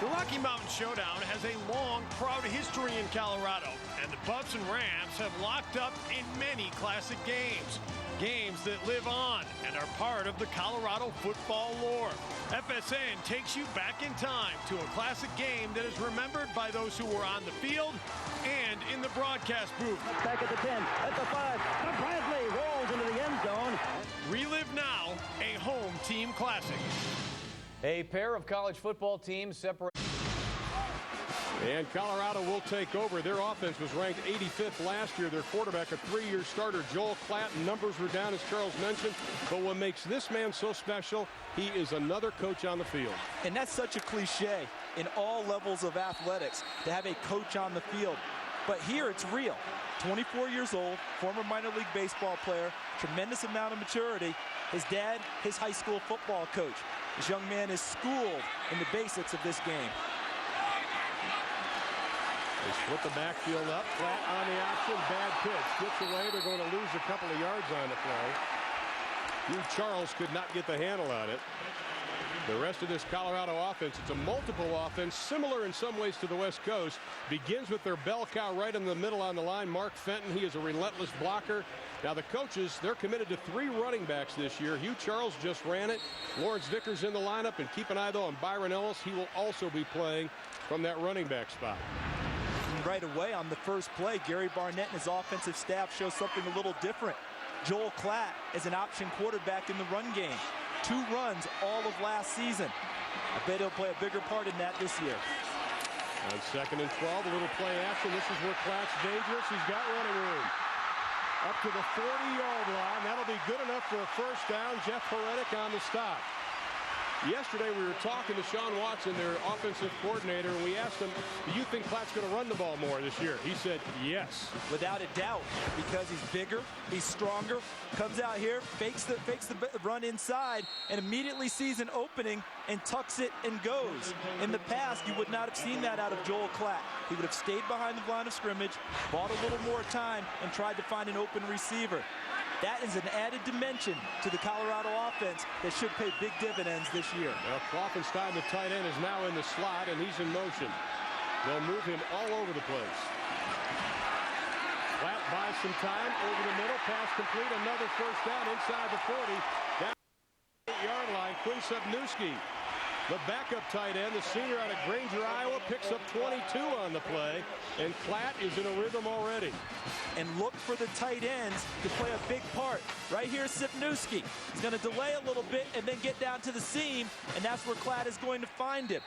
The Rocky Mountain Showdown has a long, proud history in Colorado, and the Buffs and Rams have locked up in many classic games. Games that live on and are part of the Colorado football lore. FSN takes you back in time to a classic game that is remembered by those who were on the field and in the broadcast booth. Back at the 10, at the 5, Bradley rolls into the end zone. Relive now a home team classic. A pair of college football teams separate. And Colorado will take over. Their offense was ranked 85th last year. Their quarterback, a 3-year starter, Joel Klatt. Numbers were down, as Charles mentioned. But what makes this man so special, he is another coach on the field. And that's such a cliche in all levels of athletics, to have a coach on the field. But here it's real. 24 years old, former minor league baseball player, tremendous amount of maturity. His dad, his high school football coach. This young man is schooled in the basics of this game. They split the backfield up, Flat on the option, bad pitch. Gets away, they're going to lose a couple of yards on the play. Hugh Charles could not get the handle on it. The rest of this Colorado offense, it's a multiple offense, similar in some ways to the West Coast. Begins with their bell cow right in the middle on the line, Mark Fenton. He is a relentless blocker. Now the coaches, they're committed to 3 running backs this year. Hugh Charles just ran it. Lawrence Vickers in the lineup, and keep an eye though on Byron Ellis. He will also be playing from that running back spot. Right away on the first play, Gary Barnett and his offensive staff show something a little different. Joel Klatt is an option quarterback in the run game. 2 runs all of last season. I bet he'll play a bigger part in that this year. On 2nd and 12, a little play action. This is where Klatt's dangerous. He's got running room. Up to the 40-yard line. That'll be good enough for a first down. Jeff Heredick on the stop. Yesterday we were talking to Sean Watson, their offensive coordinator, and we asked him, do you think Klatt's going to run the ball more this year? He said yes. Without a doubt, because he's bigger, he's stronger, comes out here, fakes the run inside, and immediately sees an opening and tucks it and goes. In the past, you would not have seen that out of Joel Klatt. He would have stayed behind the line of scrimmage, bought a little more time, and tried to find an open receiver. That is an added dimension to the Colorado offense that should pay big dividends this year. Well, Klopfenstein, the tight end, is now in the slot, and he's in motion. They'll move him all over the place. Klatt buys some time over the middle. Pass complete. Another first down inside the 40. Down the 8-yard line. Quinn Subnewski, the backup tight end, the senior out of Granger, Iowa, picks up 22 on the play, and Klatt is in a rhythm already. And look for the tight ends to play a big part. Right here, Sipnewski. He's going to delay a little bit and then get down to the seam, and that's where Klatt is going to find him.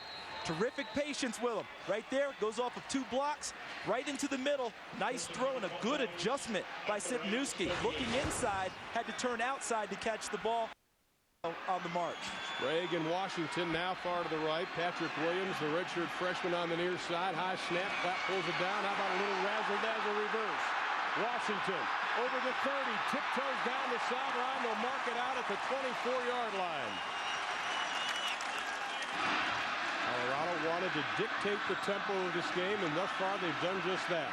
Terrific patience with him. Right there, goes off of 2 blocks, right into the middle. Nice throw and a good adjustment by Sipnewski. Looking inside, had to turn outside to catch the ball on the march. Sprague and Washington now far to the right. Patrick Williams, the redshirt freshman, on the near side. High snap, Klatt pulls it down. How about a little razzle-dazzle reverse? Washington over the 30, tiptoes down the sideline. They'll mark it out at the 24-yard line. Colorado wanted to dictate the tempo of this game, and thus far they've done just that.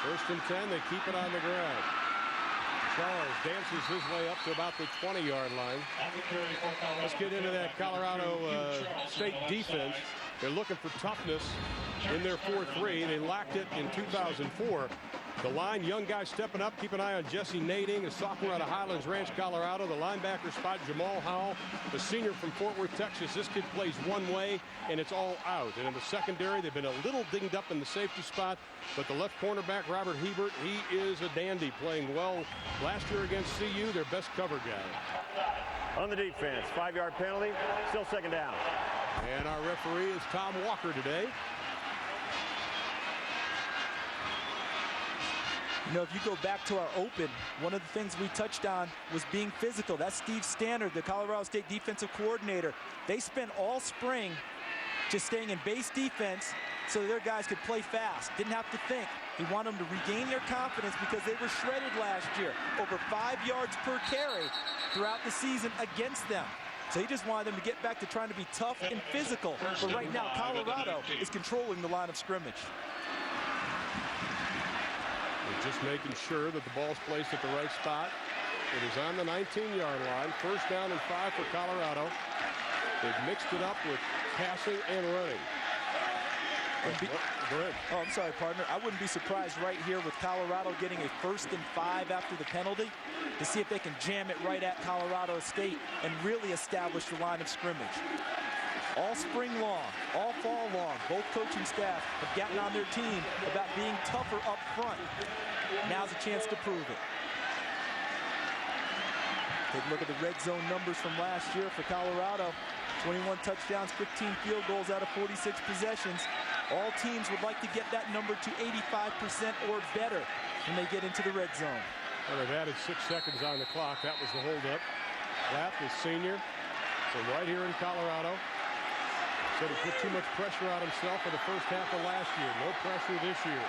1st and 10, they keep it on the ground. Charles dances his way up to about the 20-yard line. Let's get into that Colorado State defense. They're looking for toughness in their 4-3. They lacked it in 2004. The line, young guy stepping up. Keep an eye on Jesse Nading, a sophomore out of Highlands Ranch, Colorado. The linebacker spot, Jamal Howell, the senior from Fort Worth, Texas. This kid plays one way, and it's all out. And in the secondary, they've been a little dinged up in the safety spot. But the left cornerback, Robert Hebert, he is a dandy, playing well last year against CU, their best cover guy. On the defense, 5-yard penalty, still 2nd down. And our referee is Tom Walker today. You know, if you go back to our open, one of the things we touched on was being physical. That's Steve Stannard, the Colorado State defensive coordinator. They spent all spring just staying in base defense so their guys could play fast. Didn't have to think. He wanted them to regain their confidence because they were shredded last year. Over 5 yards per carry throughout the season against them. So he just wanted them to get back to trying to be tough and physical. But right now, Colorado is controlling the line of scrimmage. Just making sure that the ball's placed at the right spot. It is on the 19-yard line. 1st down and 5 for Colorado. They've mixed it up with passing and running. Go ahead. Oh, I'm sorry, partner. I wouldn't be surprised right here with Colorado getting a 1st and 5 after the penalty to see if they can jam it right at Colorado State and really establish the line of scrimmage. All spring long, all fall long, both coaching staff have gotten on their team about being tougher up front. Now's a chance to prove it. Take a look at the red zone numbers from last year for Colorado. 21 touchdowns, 15 field goals out of 46 possessions. All teams would like to get that number to 85% or better when they get into the red zone. Well, they've added 6 seconds on the clock. That was the holdup. Lapp, the senior, from right here in Colorado. Said he put too much pressure on himself in the first half of last year. No pressure this year.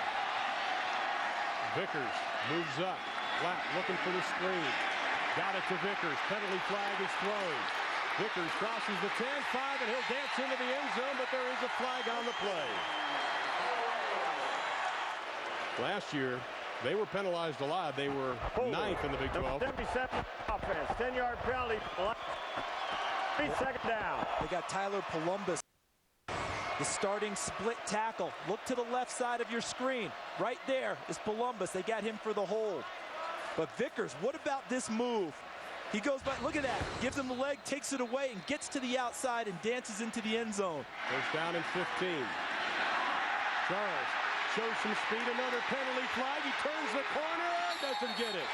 Vickers moves up. Lapp looking for the screen. Got it to Vickers. Penalty flag is thrown. Vickers crosses the 10-5, and he'll dance into the end zone, but there is a flag on the play. Last year, they were penalized a lot. They were 9th in the Big 12. 77 offense, 10-yard penalty. 3 down. They got Tyler Columbus, the starting split tackle. Look to the left side of your screen. Right there is Columbus. They got him for the hold. But Vickers, what about this move? He goes by, look at that, gives him the leg, takes it away, and gets to the outside and dances into the end zone. First down and 15. Charles shows some speed, another penalty flag. He turns the corner, doesn't get it.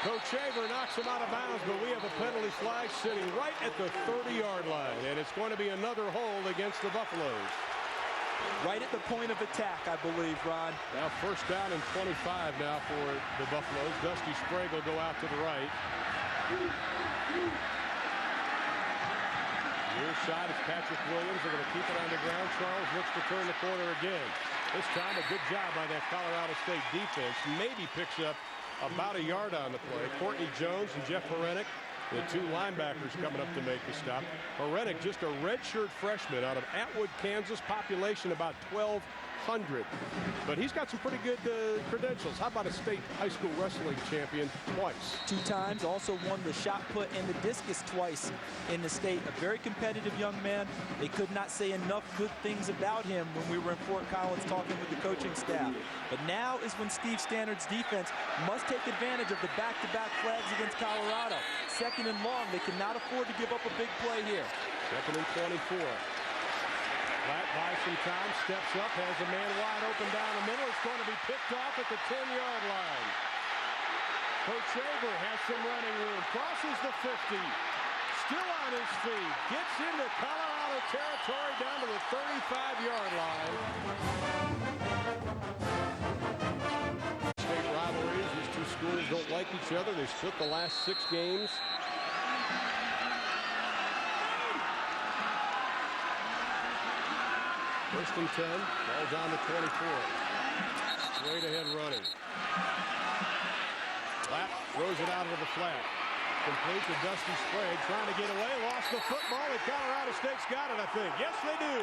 Coach Shaver knocks him out of bounds, but we have a penalty flag sitting right at the 30-yard line, and it's going to be another hold against the Buffaloes. Right at the point of attack, I believe, Ron. Now first down and 25 now for the Buffaloes. Dusty Sprague will go out to the right. Near side is Patrick Williams. They're going to keep it on the ground. Charles looks to turn the corner again. This time a good job by that Colorado State defense. Maybe picks up about a yard on the play. Courtney Jones and Jeff Horenick, the 2 linebackers coming up to make the stop. Horenick, just a redshirt freshman out of Atwood, Kansas, population about 1,200. But he's got some pretty good credentials. How about a state high school wrestling champion twice? 2 times, also won the shot put and the discus twice in the state. A very competitive young man. They could not say enough good things about him when we were in Fort Collins talking with the coaching staff. But now is when Steve Stannard's defense must take advantage of the back-to-back flags against Colorado. 2nd and long, they cannot afford to give up a big play here. 2nd and 24. Platt buys some time, steps up, has a man wide open down the middle. It's going to be picked off at the 10-yard line. Coach Shaver has some running room, crosses the 50, still on his feet, gets into Colorado territory down to the 35-yard line. State rivalries, these 2 schools don't like each other. They split the last 6 games. First and 10, ball's on the 24. Straight ahead running. Platt throws it out into the flat. Complete to Dusty Sprague, trying to get away, lost the football, and Colorado State's got it, I think. Yes, they do.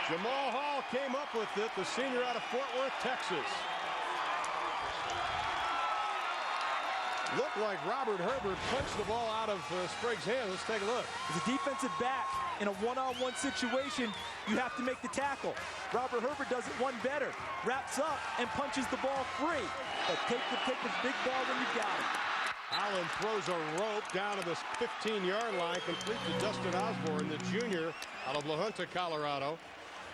Jamal Hall came up with it, the senior out of Fort Worth, Texas. Looked like Robert Herbert punched the ball out of Sprague's hand. Let's take a look. As a defensive back in a one-on-one situation, you have to make the tackle. Robert Herbert does it one better. Wraps up and punches the ball free. But take the big ball when you got it. Allen throws a rope down to the 15-yard line, complete to Dustin Osborne, the junior out of La Junta, Colorado.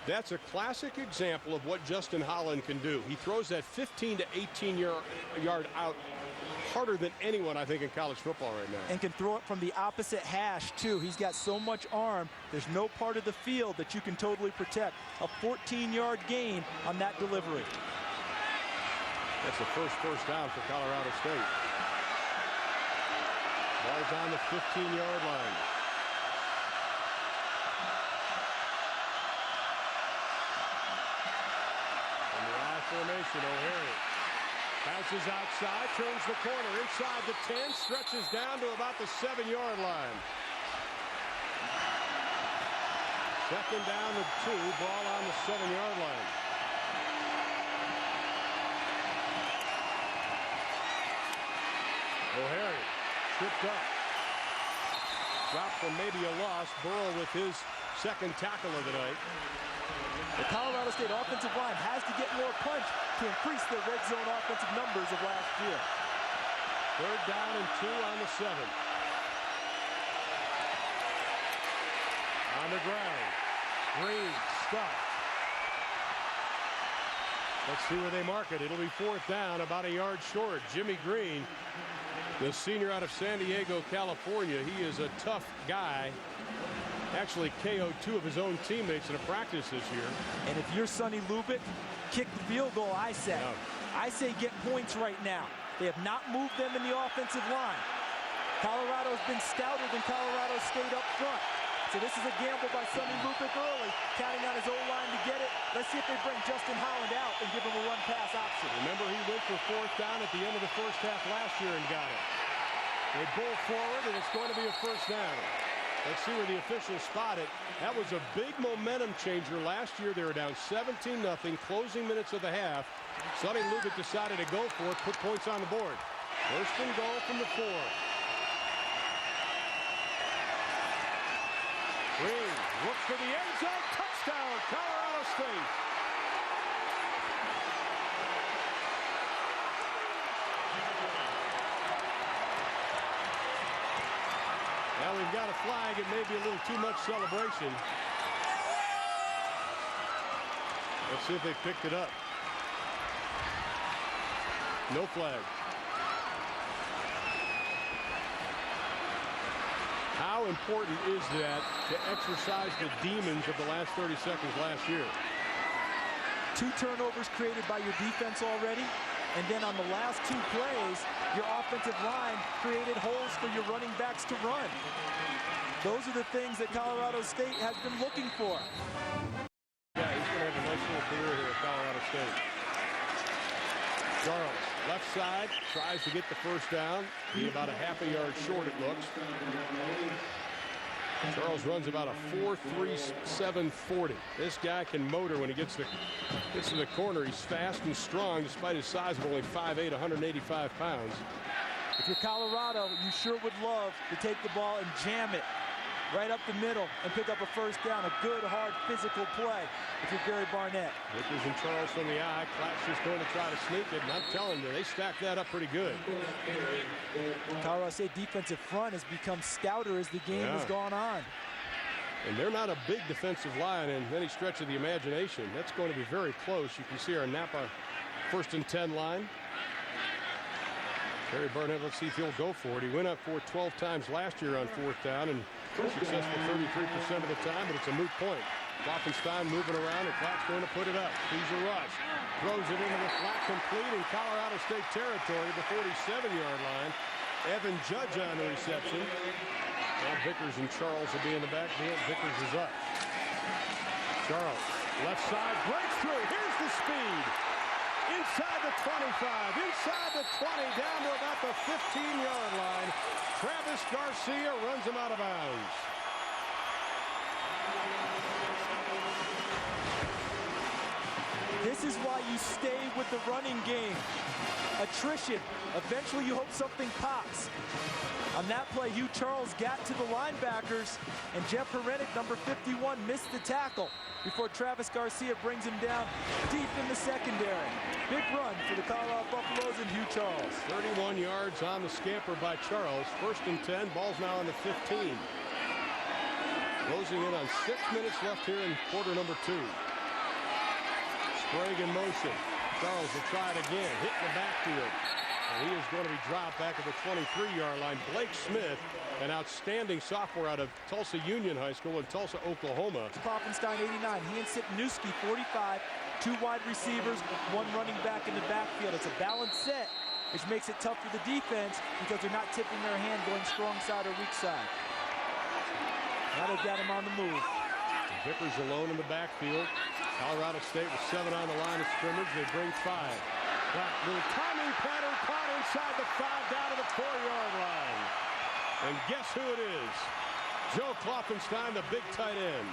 That's a classic example of what Justin Holland can do. He throws that 15 to 18-yard out harder than anyone, I think, in college football right now. And can throw it from the opposite hash, too. He's got so much arm, there's no part of the field that you can totally protect. A 14-yard gain on that delivery. That's the first down for Colorado State. Ball's on the 15-yard line. In the I formation, O'Hare bounces outside, turns the corner, inside the 10, stretches down to about the 7-yard line. 2nd down and 2, ball on the 7-yard line. O'Hare tripped up. Dropped for maybe a loss. Burrow with his second tackle of the night. The Colorado State offensive line has to get more punch to increase their red zone offensive numbers of last year. 3rd down and 2 on the 7. On the ground. Green stuck. Let's see where they mark it. It'll be 4th down, about a yard short. Jimmy Green, the senior out of San Diego, California. He is a tough guy. Actually KO'd 2 of his own teammates in a practice this year. And if you're Sonny Lubick, kick the field goal, I say. No. I say get points right now. They have not moved them in the offensive line. Colorado's been stouter than Colorado State up front. So this is a gamble by Sonny Lubick early, counting on his O-line to get it. Let's see if they bring Justin Holland out and give him a run-pass option. Remember, he went for 4th down at the end of the first half last year and got it. They bull forward, and it's going to be a 1st down. Let's see where the officials spot it. That was a big momentum changer last year. They were down 17-0, closing minutes of the half. Sonny Lubick decided to go for it, put points on the board. 1st and goal from the 4. Green looks for the end zone. Touchdown, Colorado State. Now we've got a flag. It may be a little too much celebration. Let's see if they picked it up. No flag. How important is that to exercise the demons of the last 30 seconds last year? 2 turnovers created by your defense already. And then on the last 2 plays, your offensive line created holes for your running backs to run. Those are the things that Colorado State has been looking for. Yeah, he's going to have a nice little career here at Colorado State. Charles, left side, tries to get the 1st down. Be about a half a yard short, it looks. Charles runs about a 4.37 40. This guy can motor when he gets to the corner. He's fast and strong despite his size of only 5'8", 185 pounds. If you're Colorado, you sure would love to take the ball and jam it right up the middle and pick up a 1st down. A good, hard, physical play if you're Gary Barnett. Vickers and Charles from the eye. Clapp's just going to try to sneak it, and I'm telling you, they stacked that up pretty good. Colorado State defensive front has become stouter as the game has gone on. And they're not a big defensive line in any stretch of the imagination. That's going to be very close. You can see our Napa 1st and 10 line. Gary Barnett, let's see if he'll go for it. He went up for it 12 times last year on 4th down and successful 33% of the time, but it's a moot point. Klopfenstein moving around, and Clapp's going to put it up. He's a rush. Throws it into the flat, complete in Colorado State territory, the 47-yard line. Evan Judge on the reception. Now Vickers and Charles will be in the backfield. Vickers is up. Charles, left side, breaks through. Here's the speed. Inside the 25, inside the 20, down to about the 15-yard line. Travis Garcia runs him out of bounds. This is why you stay with the running game. Attrition. Eventually you hope something pops. On that play, Hugh Charles got to the linebackers, and Jeff Herenick, number 51, missed the tackle before Travis Garcia brings him down deep in the secondary. Big run for the Colorado Buffaloes and Hugh Charles. 31 yards on the scamper by Charles. 1st and 10, ball's now on the 15. Closing in on 6 minutes left here in quarter number 2. Sprague in motion. Charles will try it again, hit the backfield. And he is going to be dropped back at the 23-yard line. Blake Smith, an outstanding sophomore out of Tulsa Union High School in Tulsa, Oklahoma. Klopfenstein, 89. He and Sitnewski, 45. 2 wide receivers, 1 running back in the backfield. It's a balanced set, which makes it tough for the defense because they're not tipping their hand going strong side or weak side. Now they've got him on the move. Vickers alone in the backfield. Colorado State with 7 on the line of scrimmage. They bring 5. Little timing pattern caught inside the 5 down to the 4-yard line. And guess who it is? Joe Klopfenstein, the big tight end.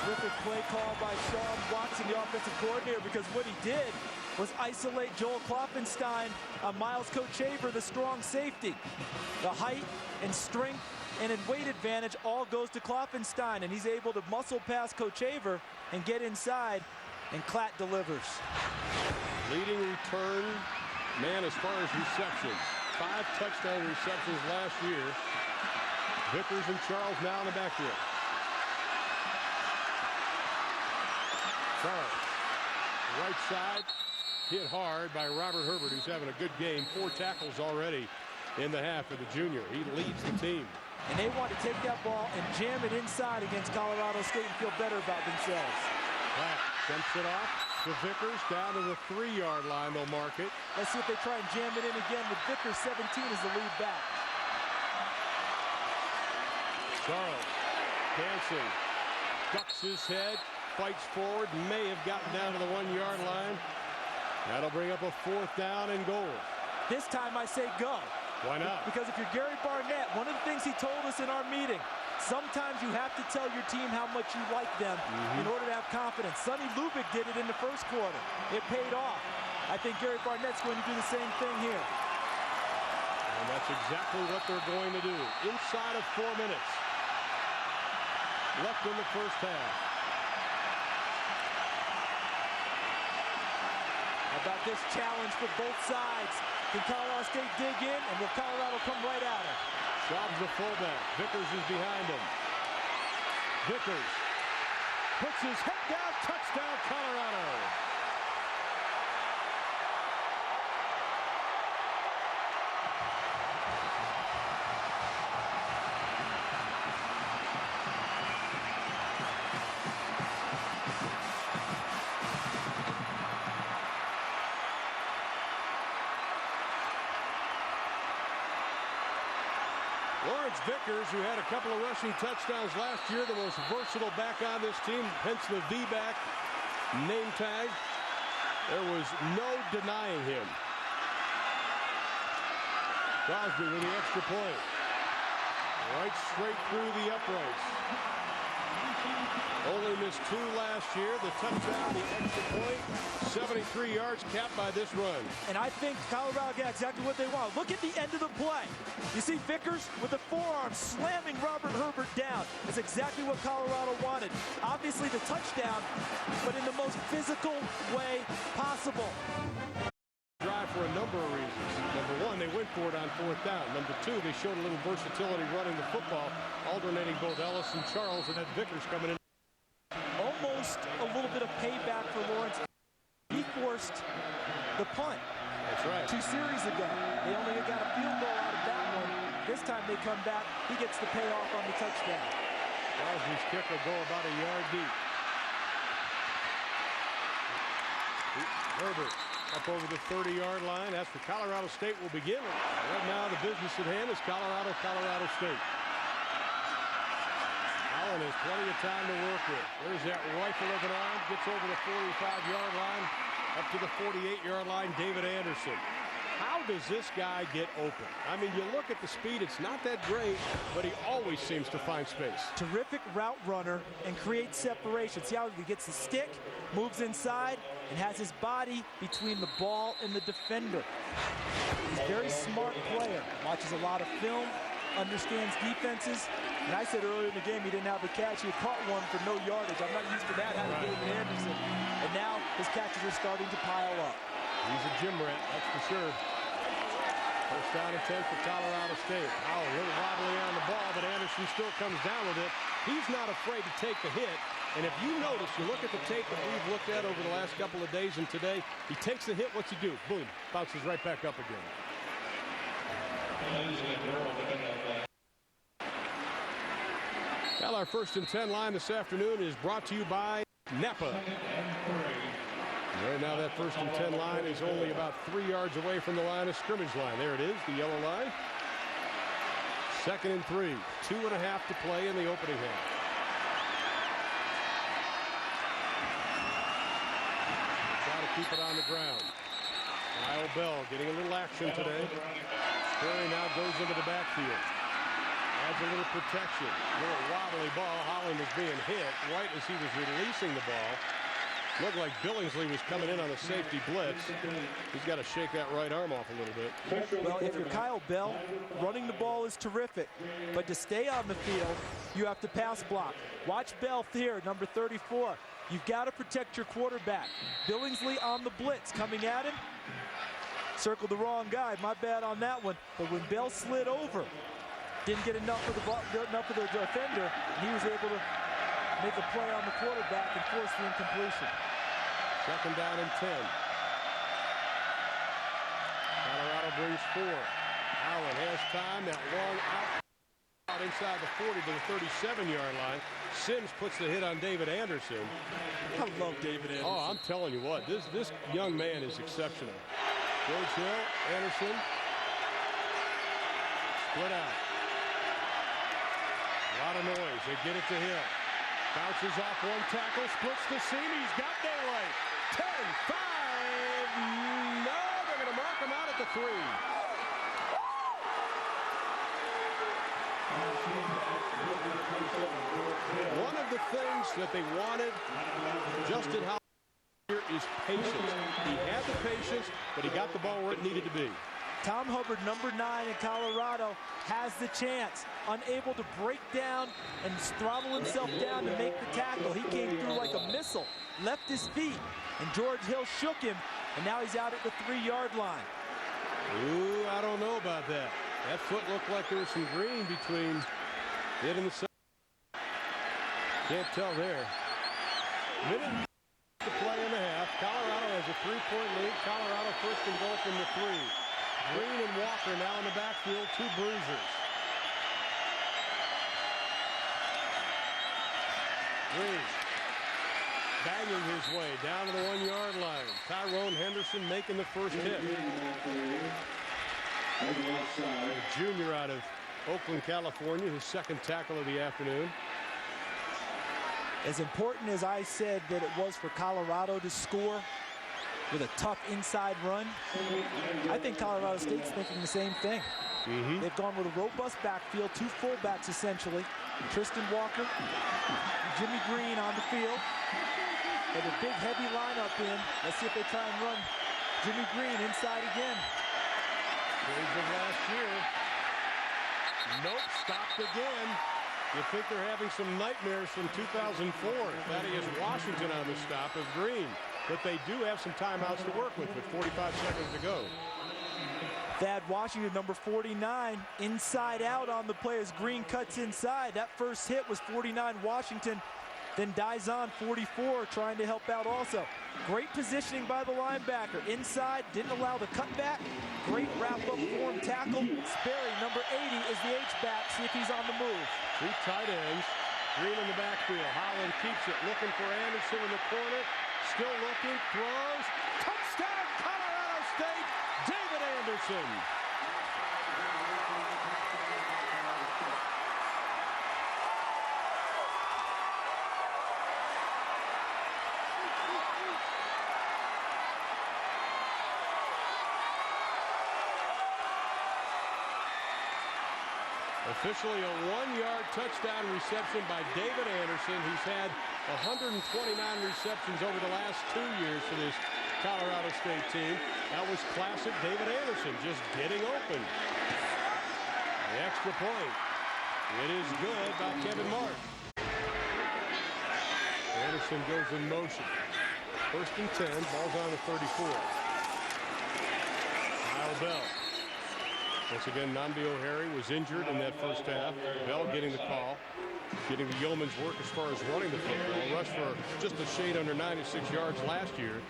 Terrific play call by Sean Watson, the offensive coordinator, because what he did was isolate Joel Klopfenstein on Miles Kochaver, the strong safety. The height and strength and in weight advantage all goes to Klopfenstein, and he's able to muscle past Kochaver and get inside, and Klatt delivers. Leading return man as far as receptions. 5 touchdown receptions last year. Vickers and Charles now in the backfield. Charles, right side, hit hard by Robert Herbert, who's having a good game. 4 tackles already in the half for the junior. He leads the team. And they want to take that ball and jam it inside against Colorado State and feel better about themselves. Klatt dumps it off to Vickers down to the 3-yard line. They'll mark it. Let's see if they try and jam it in again with Vickers 17 as the lead back. Charles dancing, ducks his head, fights forward, may have gotten down to the 1-yard line. That'll bring up a 4th down and goal. This time I say go. Why not? Because if you're Gary Barnett, one of the things he told us in our meeting, sometimes you have to tell your team how much you like them in order to have confidence. Sonny Lubick did it in the first quarter. It paid off. I think Gary Barnett's going to do the same thing here. And that's exactly what they're going to do. Inside of 4 minutes left in the first half. How about this challenge for both sides? Can Colorado State dig in, and will Colorado come right at him? Schaub's the fullback. Vickers is behind him. Vickers puts his head down. Touchdown, Colorado. Lawrence Vickers, who had a couple of rushing touchdowns last year, the most versatile back on this team, hence the V-back name tag. There was no denying him. Crosby with the extra point. Right straight through the uprights. Only missed 2 last year. The touchdown, the extra point. 73 yards capped by this run. And I think Colorado got exactly what they want. Look at the end of the play. You see Vickers with the forearm slamming Robert Herbert down. That's exactly what Colorado wanted. Obviously the touchdown, but in the most physical way possible. Drive for a number of reasons. Number 1, they went for it on 4th down. Number 2, they showed a little versatility running the football, alternating both Ellis and Charles, and then Vickers coming in. Almost a little bit of payback for Lawrence. He forced the punt. That's right. 2 series ago. They only got a field goal out of that one. This time they come back. He gets the payoff on the touchdown. Crosby's kick will go about a yard deep. Herbert up over the 30-yard line. That's where Colorado State will begin. Right now the business at hand is Colorado State. Allen has plenty of time to work with. There's that rifle of an arm. Gets over the 45-yard line. Up to the 48-yard line, David Anderson. How does this guy get open? I mean, you look at the speed, it's not that great, but he always seems to find space. Terrific route runner and creates separation. See how he gets the stick, moves inside, and has his body between the ball and the defender. He's a very smart player. Watches a lot of film, understands defenses. And I said earlier in the game he didn't have a catch. He had caught one for no yardage. I'm not used to that out of David Anderson. And now his catches are starting to pile up. He's a gym rat, that's for sure. First down and 10 for Colorado State. Howell a little wobbly on the ball, but Anderson still comes down with it. He's not afraid to take the hit. And if you notice, you look at the tape that we've looked at over the last couple of days and today, he takes the hit, what's he do? Boom, bounces right back up again. Well, our 1st and 10 line this afternoon is brought to you by Napa. Right now that 1st and 10 line is only about 3 yards away from the line of scrimmage line. There it is, the yellow line. 2nd and 3, 2.5 to play in the opening half. Try to keep it on the ground. Kyle Bell getting a little action today. Sperry now goes into the backfield. Adds a little protection. A little wobbly ball. Holland is being hit right as he was releasing the ball. Looked like Billingsley was coming in on a safety blitz. He's got to shake that right arm off a little bit. Well, if you're Kyle Bell, running the ball is terrific. But to stay on the field, you have to pass block. Watch Bell here, number 34. You've got to protect your quarterback. Billingsley on the blitz, coming at him. Circled the wrong guy, my bad on that one. But when Bell slid over, didn't get enough of the defender, and he was able to make a play on the quarterback and force the incompletion. Second down and 10. Colorado brings 4. Allen has time. That long out inside the 40 to the 37-yard line. Sims puts the hit on David Anderson. I love David Anderson. Oh, I'm telling you what, this young man is exceptional. George Hill, Anderson. Split out. A lot of noise. They get it to Hill. Bounces off one tackle, splits the seam. He's got daylight. 10, 5. No, they're going to mark him out at the 3. One of the things that they wanted Justin Howard here is patience. He had the patience, but he got the ball where it needed to be. Tom Hubbard, number 9 in Colorado, has the chance. Unable to break down and throttle himself down to make the tackle. He came through like a missile, left his feet, and George Hill shook him, and now he's out at the 3-yard line. Ooh, I don't know about that. That foot looked like there was some green between it and the side. Can't tell there. Minute to play in the half. Colorado has a 3-point lead. Colorado first and goal from the 3. Green and Walker now in the backfield, 2 bruisers. Green banging his way down to the 1-yard line. Tyrone Henderson making the first hit. A junior out of Oakland, California, his second tackle of the afternoon. As important as I said that it was for Colorado to score with a tough inside run, I think Colorado State's thinking the same thing. They've gone with a robust backfield, 2 fullbacks essentially. Tristan Walker, Jimmy Green on the field. They have a big, heavy lineup in. Let's see if they try and run Jimmy Green inside again. Days of last year. Nope, stopped again. You think they're having some nightmares from 2004. Thaddeus Washington on the stop of Green. But they do have some timeouts to work with 45 seconds to go. Thad Washington, number 49, inside out on the play as Green cuts inside. That first hit was 49 Washington, then Dizon 44 trying to help out also. Great positioning by the linebacker. Inside, didn't allow the cutback. Great wrap-up form tackle. Sperry, number 80, is the H-back. See if he's on the move. 2 tight ends. Green in the backfield. Holland keeps it. Looking for Anderson in the corner. Still looking. Throws. Touchdown, Colorado State. David Anderson. Officially a 1-yard touchdown reception by David Anderson. He's had 129 receptions over the last 2 years for this Colorado State team. That was classic David Anderson, just getting open. The extra point. It is good by Kevin Martin. Anderson goes in motion. First and 10, ball's on the 34. Kyle Bell. Once again, Nnamdi O'Hare was injured in that first half. Bell getting the call, getting the yeoman's work as far as running the football. Rushed for just a shade under 96 yards last year.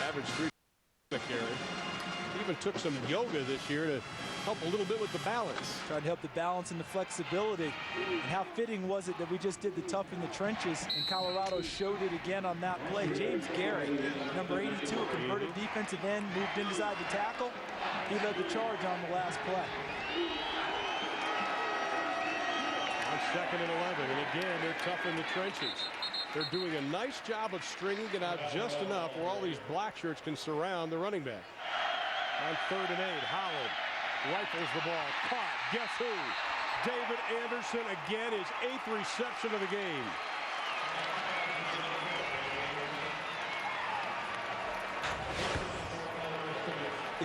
Average 3 carry. He even took some yoga this year to help a little bit with the balance. Tried to help the balance and the flexibility. And how fitting was it that we just did the tough in the trenches, and Colorado showed it again on that play. James Gary, number 82, a converted defensive end, moved inside the tackle. He led the charge on the last play. On 2nd and 11, and again, they're tough in the trenches. They're doing a nice job of stringing it out just enough where all these black shirts can surround the running back. On 3rd and 8, Howard rifles the ball. Caught. Guess who? David Anderson again, his 8th reception of the game.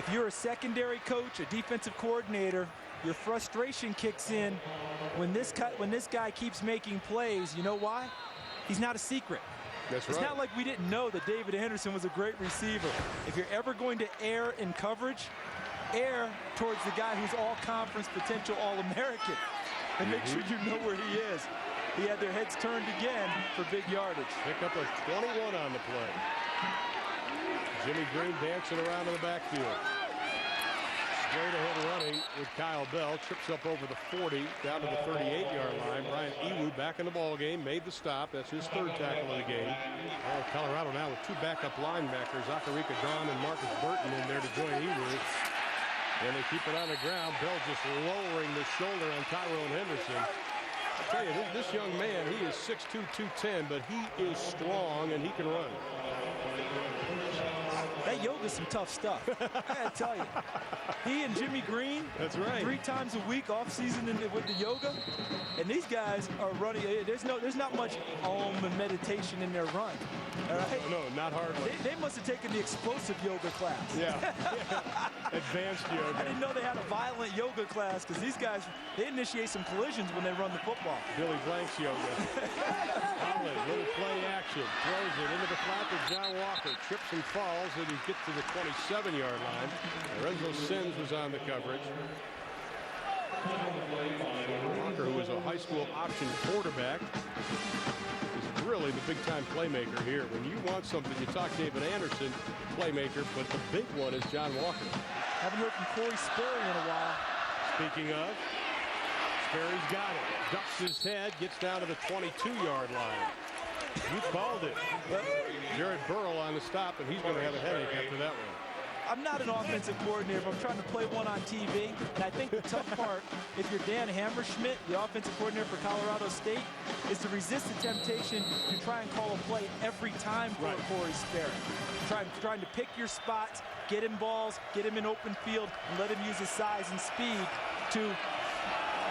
if you're a secondary coach, a defensive coordinator, your frustration kicks in when this guy keeps making plays. You know why? He's not a secret. That's right. It's not like we didn't know that David Anderson was a great receiver. If you're ever going to err in coverage, err towards the guy who's all-conference potential All-American. And make sure you know where he is. He had their heads turned again for big yardage. Pick up a 21 on the play. Jimmy Green dancing around in the backfield. Straight ahead running with Kyle Bell. Trips up over the 40, down to the 38-yard line. Brian Ewu back in the ball game, made the stop. That's his third tackle of the game. Oh, Colorado now with two backup linebackers, Akarika Dawn and Marcus Burton in there to join Ewu. And they keep it on the ground. Bell just lowering the shoulder on Tyrone Henderson. I tell you, this young man, he is 6'2", 210, but he is strong and he can run. That yoga's some tough stuff. I gotta tell you. He and Jimmy Green, that's right, 3 times a week off season with the yoga, and these guys are running. There's not much and meditation in their run. All right? No, not hard. They must have taken the explosive yoga class. Yeah. Advanced yoga. I didn't know they had a violent yoga class because these guys, they initiate some collisions when they run the football. Billy Blank's yoga. Holland, little play action, throws it into the flat to John Walker, trips and falls, and he gets to the 27-yard line. Lorenzo Sims was on the coverage. Walker, who is a high school option quarterback, is really the big-time playmaker here. When you want something, you talk David Anderson, playmaker, but the big one is John Walker. Haven't heard from Corey Sperry in a while. Speaking of, Sperry's got it. Ducks his head, gets down to the 22-yard line. You called it. Jared Burrell on the stop, and he's going to have a headache after that one. I'm not an offensive coordinator, but I'm trying to play one on TV. And I think the tough part, if you're Dan Hammerschmidt, the offensive coordinator for Colorado State, is to resist the temptation to try and call a play every time for Corey Sperry. Trying to pick your spots, get him balls, get him in open field, and let him use his size and speed to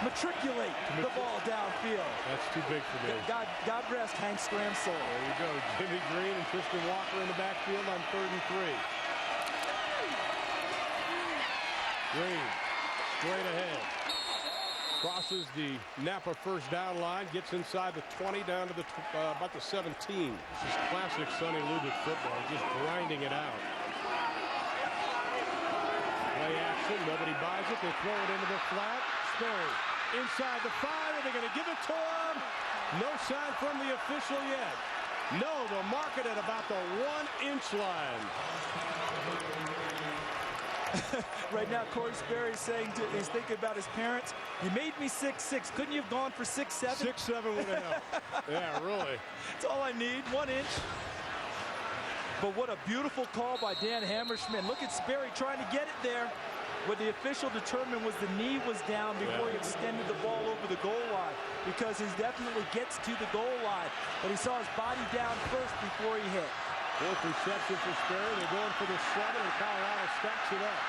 matriculate the ball downfield. That's too big for me. God rest Hank Stram's soul. There you go. Jimmy Green and Tristan Walker in the backfield on 3rd and 3. Green, straight ahead. Crosses the Napa first down line, gets inside the 20, down to the about the 17. This is classic Sonny Lubick football, just grinding it out. Play action, nobody buys it. They throw it into the flat. Sperry inside the 5. Are they going to give it to him? No sign from the official yet. No, they'll mark it at about the 1-inch line. Right now, Corey Sperry is thinking about his parents. You made me 6'6". Couldn't you have gone for 6'7"? 6'7" would have helped. Yeah, really. That's all I need, 1 inch. But what a beautiful call by Dan Hammerschmidt. Look at Sperry trying to get it there. What the official determined was the knee was down before he extended the ball over the goal line, because he definitely gets to the goal line. But he saw his body down first before he hit. 4th reception for Sperry. They're going for the 7, and Colorado stacks it up.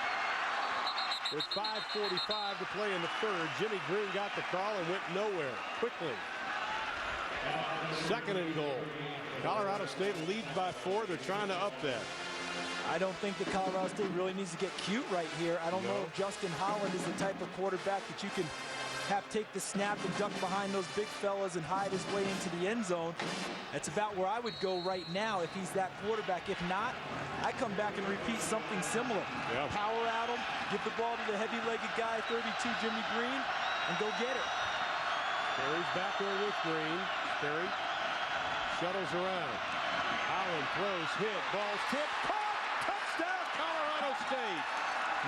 With 5:45 to play in the 3rd, Jimmy Green got the call and went nowhere quickly. 2nd and goal. Colorado State leads by 4. They're trying to up that. I don't think that Colorado State really needs to get cute right here. I don't know if Justin Holland is the type of quarterback that you can have take the snap and duck behind those big fellas and hide his way into the end zone. That's about where I would go right now if he's that quarterback. If not, I come back and repeat something similar. Yeah. Power at him, give the ball to the heavy-legged guy, 32 Jimmy Green, and go get it. Sperry's back there with Green. Sperry shuttles around. Holland throws, hit, ball's tipped, caught, touchdown Colorado State.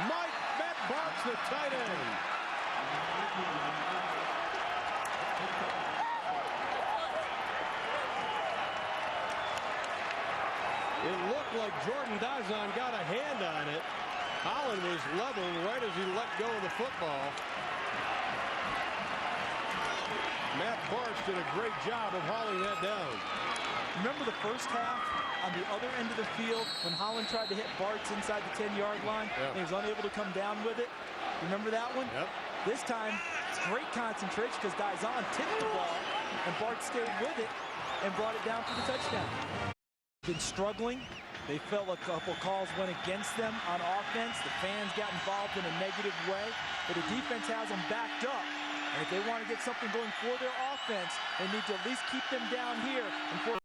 Matt Bartz, the tight end. It looked like Jordan Dazon got a hand on it. Holland was level right as he let go of the football. Matt Bartz did a great job of hauling that down. Remember the first half on the other end of the field when Holland tried to hit Bartz inside the 10-yard line and he was unable to come down with it? Remember that one? Yep. This time, it's great concentration because Dazon tipped the ball and Bartz stayed with it and brought it down for the touchdown. Been struggling They felt a couple calls went against them on offense. The fans got involved in a negative way, but the defense has them backed up. And if they want to get something going for their offense, they need to at least keep them down here and